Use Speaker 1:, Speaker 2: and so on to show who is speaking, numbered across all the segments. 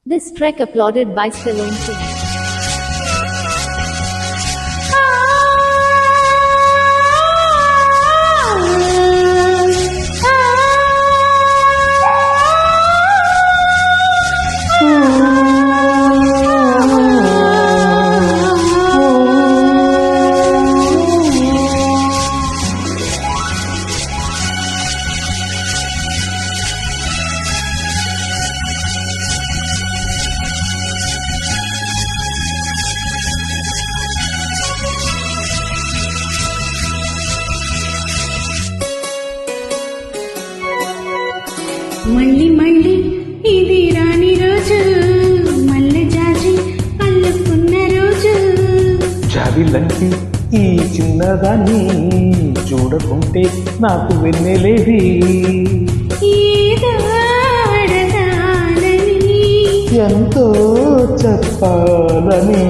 Speaker 1: This trek applauded by Stallone King.
Speaker 2: మళ్ళీ మళ్ళీ ఇది రాని రోజు, మల్లె జాజి అల్లుకున్న రోజు.
Speaker 3: జాబిలంటి ఈ చిన్నదాన్ని చూడకుంటే నాకు వెన్నెలేది.
Speaker 2: ఏదో అడగాలని,
Speaker 3: ఎంతో చెప్పాలని,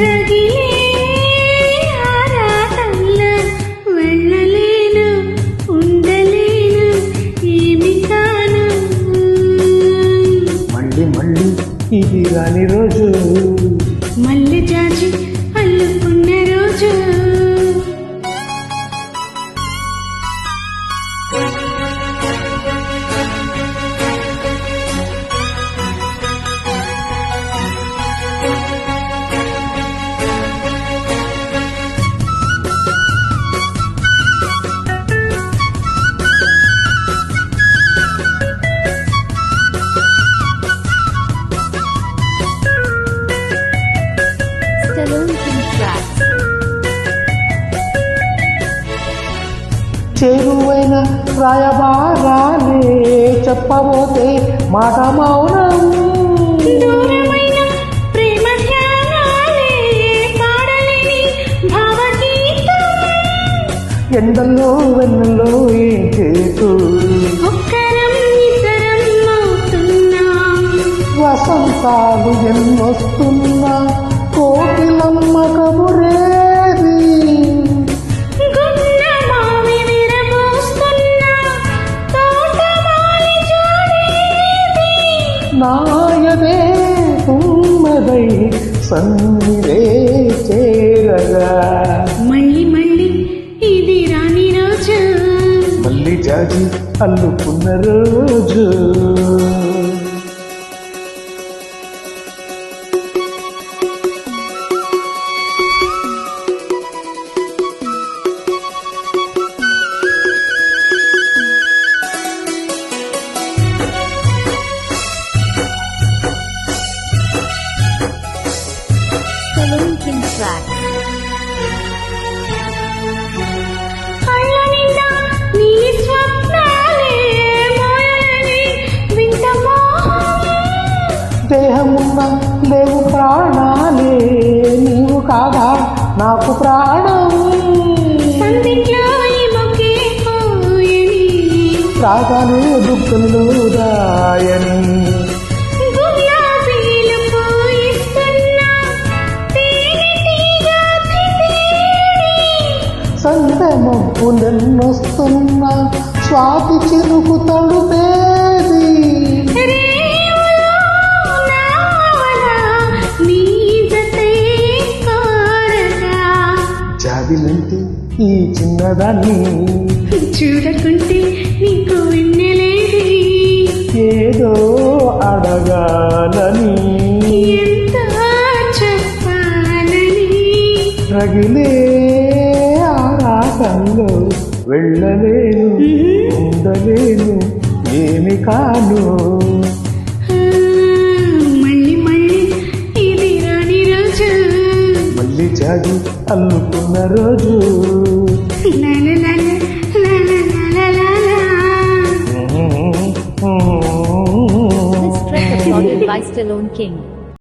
Speaker 2: రగిలే ఆరాటంలో వెళ్ళలేను, ఉండలేను, ఏమి కాను.
Speaker 3: మళ్ళీ మళ్ళీ ఇది రాని రోజు,
Speaker 2: మల్లె జాజి అల్లుకున్న రోజు.
Speaker 1: Stallone King tracks.
Speaker 3: చేరువైన రాయబారాలే చెప్పబోతే మాట మౌనం.
Speaker 2: దూరమైన ప్రేమ ధ్యానాలే పాడలేని భావగీతం.
Speaker 3: ఎండల్లో వెన్నెల్లో ఏం చేతు,
Speaker 2: ఒక్కరం ఇద్దరం అవుతున్నాం.
Speaker 3: వసంతాలు ఎన్నొస్తున్నా కోకిలమ్మ కబురేది.
Speaker 2: గున్న మావి విరబోస్తున్నా, తోటమాలి జోడేది.
Speaker 3: నాయదే తుమ్మదై సన్నిదే చేరగా,
Speaker 2: మళ్ళీ మళ్ళీ ఇది రాని రోజు,
Speaker 3: మళ్ళీ జాజి అల్లుకున్న రోజు.
Speaker 1: Stallone King tracks.
Speaker 2: కళ్ళ నిండా నీ స్వప్నాలే మోయని వింత మోహం.
Speaker 3: దేహమున్న లేవు ప్రాణాలే, నీవు కాగా నాకు ప్రాణం.
Speaker 2: సందిట్లో ఈ మొక్కే పోయని,
Speaker 3: రాగానే దుఃఖంలో రాయని,
Speaker 2: గులాబీలు పూయిస్తున్నా, తేనెటీగా తినేడి.
Speaker 3: సందె మబ్బులెన్నొస్తున్నా స్వాతి చిరుకు తడుపేది.
Speaker 2: రేవులో నావల నీ జతే కోరగా,
Speaker 3: జాబిలంటే ఈ చిన్నదాన్ని
Speaker 2: చూడకుంటే నీకు వెన్నెలేది.
Speaker 3: ఏదో అడగాలని,
Speaker 2: ఎంత చెప్పాలని,
Speaker 3: రగిలే ఆరాటంలో వెళ్ళలేను, ఉండలేను, ఏమి కాను.
Speaker 2: మళ్ళీ మళ్ళీ ఇది రాని రోజు,
Speaker 3: మళ్ళీ జాజి అల్లుకున్న రోజు.
Speaker 2: Lala Lala Lala Lala Lala.
Speaker 1: This trek applauded by Stallone King.